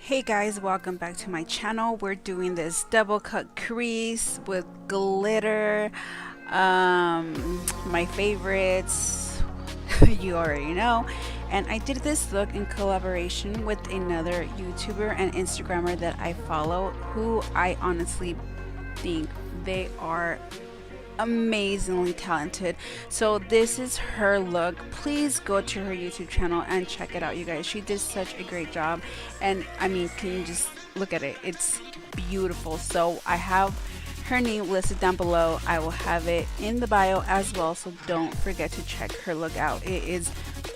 Hey guys, welcome back to my channel. We're doing this double cut crease with glitter. My favorites, you already know. And I did this look in collaboration with another YouTuber and Instagrammer that I follow, who I honestly think they are amazingly talented. So this is her look. Please go to her YouTube channel and check it out, you guys. She did such a great job, and I mean, can you just look at it? It's beautiful. So I have her name listed down below. I will have it in the bio as well, so don't forget to check her look out. It is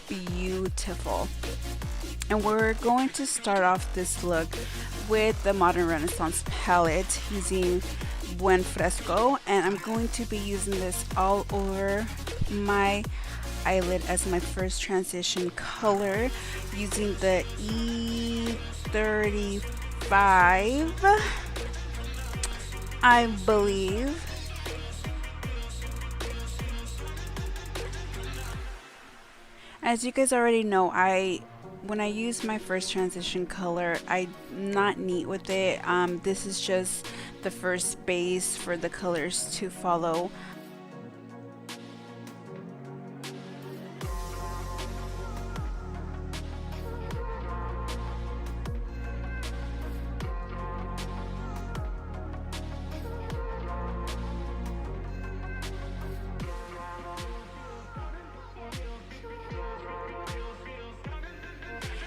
beautiful. And we're going to start off this look with the Modern Renaissance palette using Buon Fresco, and I'm going to be using this all over my eyelid as my first transition color using the E35, I believe. As you guys already know, when I use my first transition color, I'm not neat with it. This is just the first base for the colors to follow.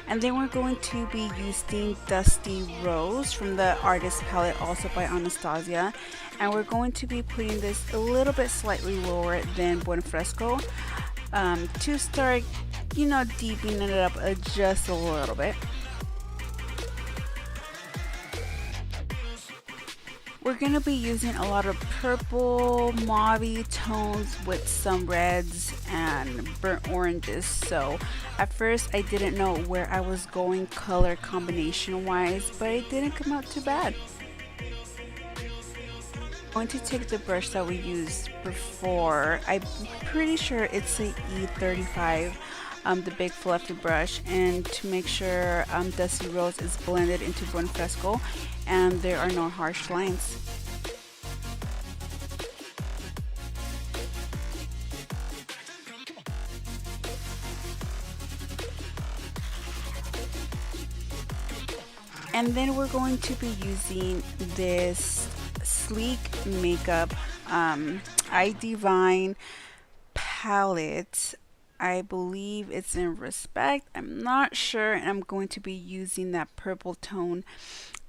And then we're going to be using Dusty Rose from the Artist palette, also by Anastasia. And we're going to be putting this a little bit slightly lower than Buon Fresco to start, deepening it up just a little bit. We're going to be using a lot of purple, mauve tones with some reds and burnt oranges. So at first I didn't know where I was going color combination wise, but it didn't come out too bad. I'm going to take the brush that we used before. I'm pretty sure it's a E35. The big fluffy brush, and to make sure Dusty Rose is blended into Buon Fresco and there are no harsh lines. And then we're going to be using this sleek makeup iDivine palette. I believe it's in Respect. I'm not sure, and I'm going to be using that purple tone,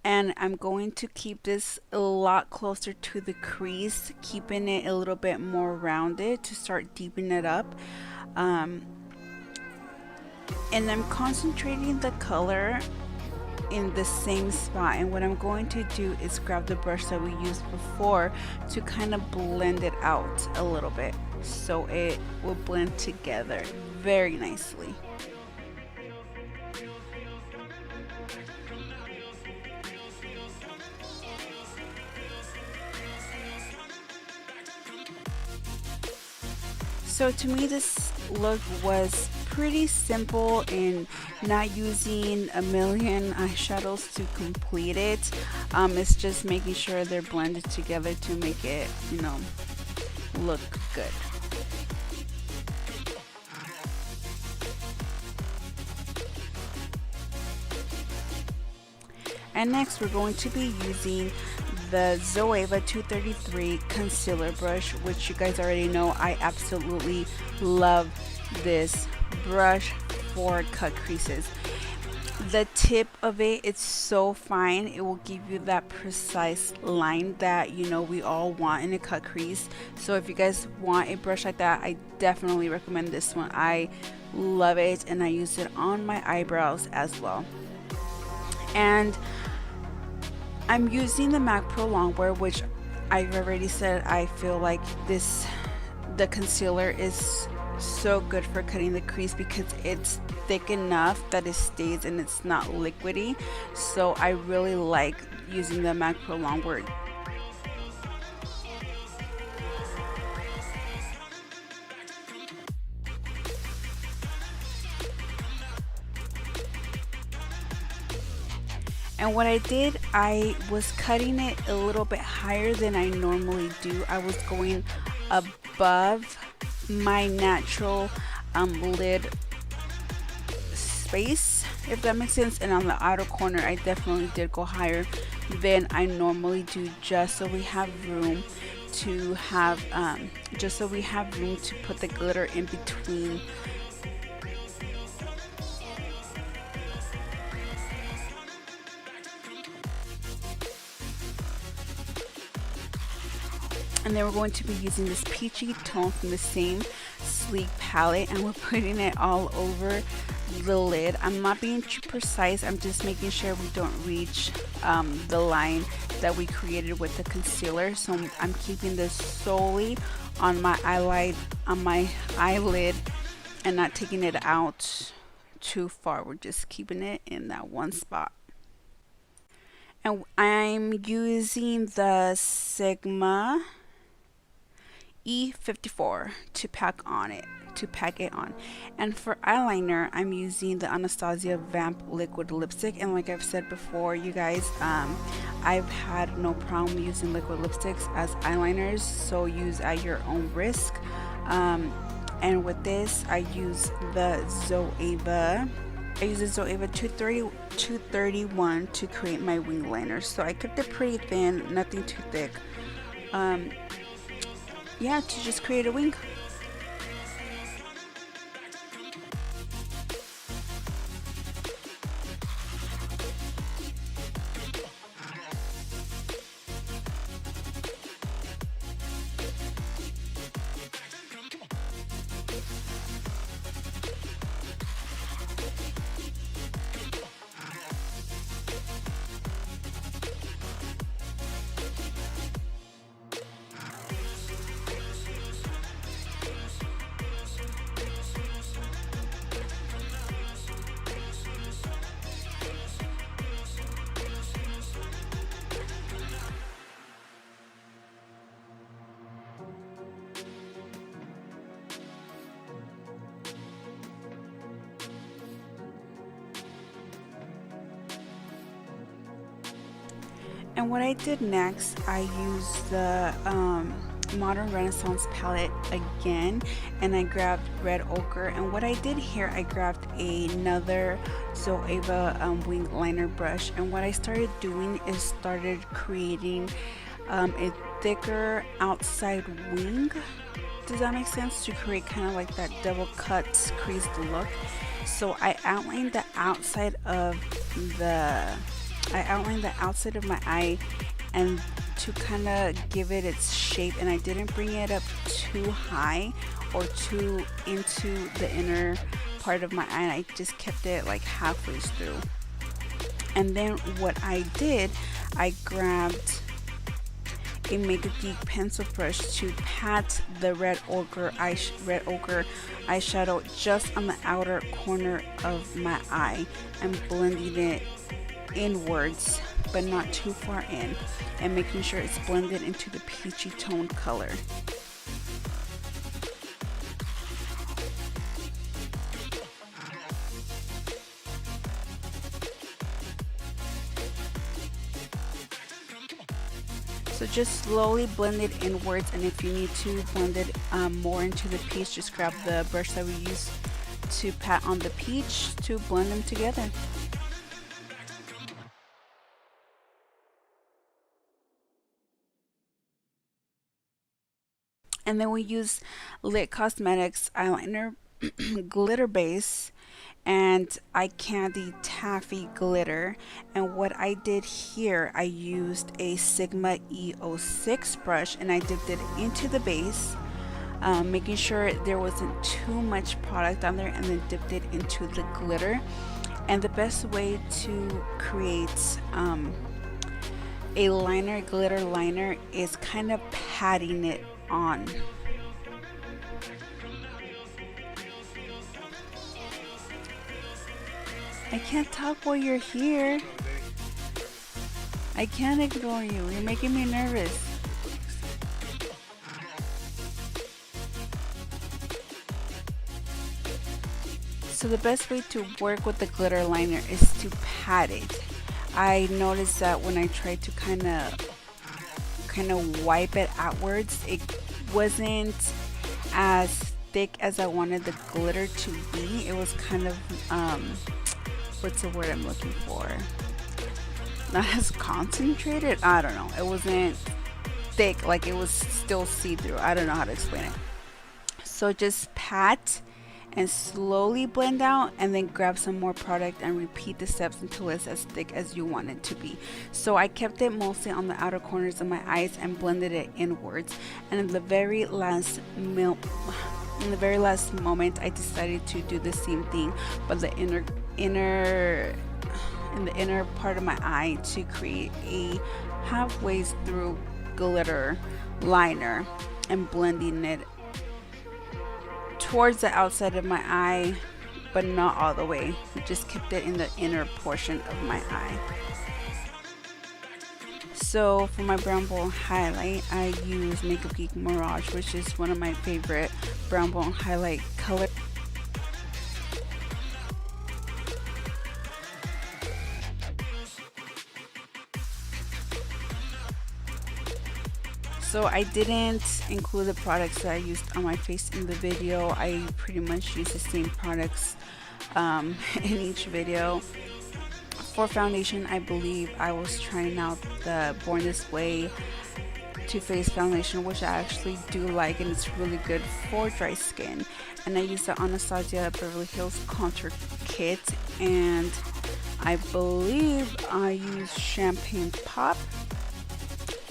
and I'm going to keep this a lot closer to the crease, keeping it a little bit more rounded to start deepening it up. And I'm concentrating the color in the same spot, and what I'm going to do is grab the brush that we used before to kind of blend it out a little bit so it will blend together very nicely. So to me, this look was pretty simple in not using a million eyeshadows to complete it. It's just making sure they're blended together to make it, look good. And next we're going to be using the Zoeva 233 concealer brush, which you guys already know I absolutely love this brush for cut creases. The tip of it's so fine, it will give you that precise line that we all want in a cut crease. So if you guys want a brush like that, I definitely recommend this one. I love it, and I use it on my eyebrows as well. And I'm using the MAC Pro Longwear, which I've already said I feel like the concealer is so good for cutting the crease because it's thick enough that it stays and it's not liquidy. So I really like using the MAC Pro Longwear. And what I did, I was cutting it a little bit higher than I normally do. I was going above my natural lid space, if that makes sense. And on the outer corner, I definitely did go higher than I normally do, just so we have room to have to put the glitter in between. And then we're going to be using this peachy tone from the same Sleek palette, and we're putting it all over the lid. I'm not being too precise, I'm just making sure we don't reach the line that we created with the concealer. So I'm keeping this solely on my eyelid and not taking it out too far. We're just keeping it in that one spot. And I'm using the Sigma E54 to pack it on. And for eyeliner, I'm using the Anastasia Vamp liquid lipstick. And like I've said before, you guys, I've had no problem using liquid lipsticks as eyeliners, so use at your own risk. And with this, I use the Zoeva. I use the Zoeva 231 to create my wing liner. So I kept it pretty thin, nothing too thick. Yeah, to just create a wing. And what I did next, I used the Modern Renaissance palette again, and I grabbed red ochre. And what I did here, I grabbed another Zoeva wing liner brush, and what I started doing is started creating a thicker outside wing. Does that make sense? To create kind of like that double cut creased look. So I outlined the outside of my eye, and to kind of give it its shape, and I didn't bring it up too high or too into the inner part of my eye, and I just kept it like halfway through. And then what I did, I grabbed a MAKEUPGEEK pencil brush to pat the red ochre eyeshadow just on the outer corner of my eye, and blending it inwards but not too far in, and making sure it's blended into the peachy tone color. So just slowly blend it inwards, and if you need to blend it more into the peach, just grab the brush that we used to pat on the peach to blend them together. And then we use Lit Cosmetics eyeliner glitter base and Eyekandy Taffy glitter. And what I did here, I used a Sigma E06 brush, and I dipped it into the base, making sure there wasn't too much product on there, and then dipped it into the glitter. And the best way to create a liner, glitter liner, is kind of patting it on. I can't talk while you're here. I can't ignore you. You're making me nervous. So the best way to work with the glitter liner is to pat it. I noticed that when I tried to kind of wipe it outwards, it wasn't as thick as I wanted the glitter to be. It was kind of what's the word I'm looking for? Not as concentrated. I don't know. It wasn't thick, like it was still see-through. I don't know how to explain it. So just pat and slowly blend out, and then grab some more product and repeat the steps until it's as thick as you want it to be. So I kept it mostly on the outer corners of my eyes and blended it inwards. And in the very last moment, I decided to do the same thing, but the inner part of my eye, to create a halfway through glitter liner and blending it towards the outside of my eye, but not all the way. Just kept it in the inner portion of my eye. So for my brown bone highlight, I use MAKEUPGEEK Mirage, which is one of my favorite brown bone highlight colors. So I didn't include the products that I used on my face in the video. I pretty much use the same products in each video. For foundation, I believe I was trying out the Born This Way Too Faced foundation, which I actually do like, and it's really good for dry skin. And I use the Anastasia Beverly Hills Contour Kit, and I believe I use Champagne Pop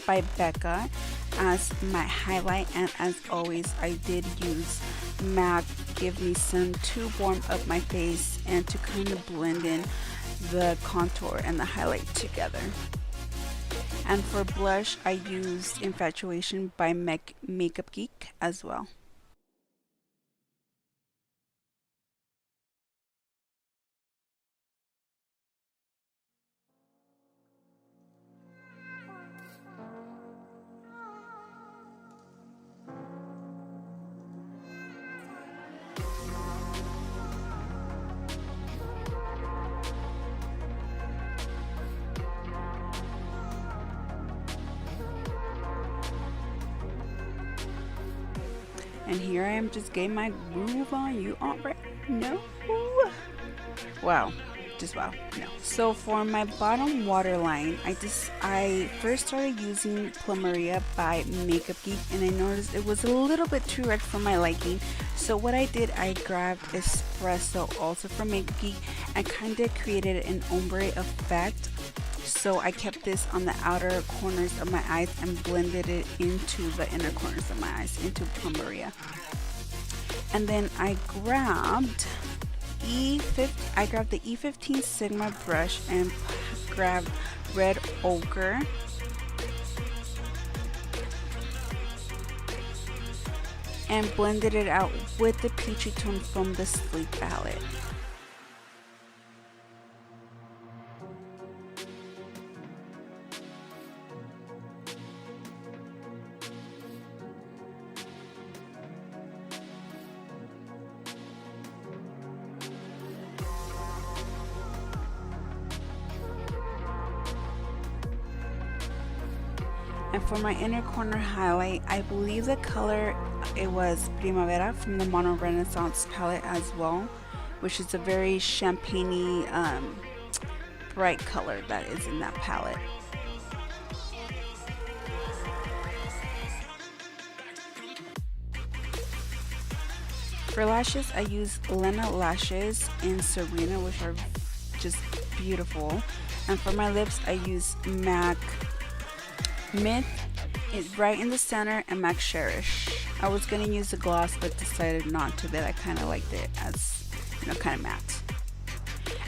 by Becca as my highlight. And as always, I did use MAC Give Me Sun to warm up my face and to kind of blend in the contour and the highlight together. And for blush, I used Infatuation by MAKEUPGEEK as well. And here I am just getting my groove on. You already know. Wow. Just wow. No. So for my bottom waterline, I first started using Primavera by MAKEUPGEEK, and I noticed it was a little bit too red for my liking. So what I did, I grabbed Espresso, also from MAKEUPGEEK, and kind of created an ombre effect. So I kept this on the outer corners of my eyes and blended it into the inner corners of my eyes, into Primavera. And then I grabbed the E15 Sigma brush and grabbed red ochre. And blended it out with the peachy tone from the Sleek palette. And for my inner corner highlight, I believe the color, it was Primavera from the Mono Renaissance palette as well, which is a very champagne-y, bright color that is in that palette. For lashes, I use Lena lashes in Serena, which are just beautiful. And for my lips, I use MAC Mint is right in the center, and MAC Cherish. I was gonna use the gloss but decided not to, that I kind of liked it as, you know, kind of matte.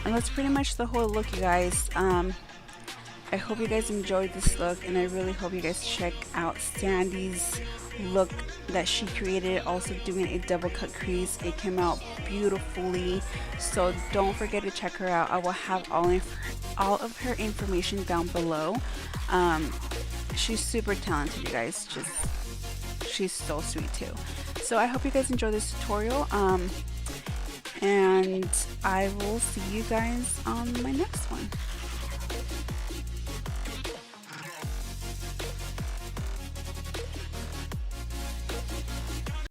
And that's pretty much the whole look, you guys. I hope you guys enjoyed this look, and I really hope you guys check out Sandi's look that she created, also doing a double cut crease. It came out beautifully, so don't forget to check her out. I will have all of her information down below. She's super talented, you guys. She's so sweet too. So I hope you guys enjoy this tutorial, and I will see you guys on my next one.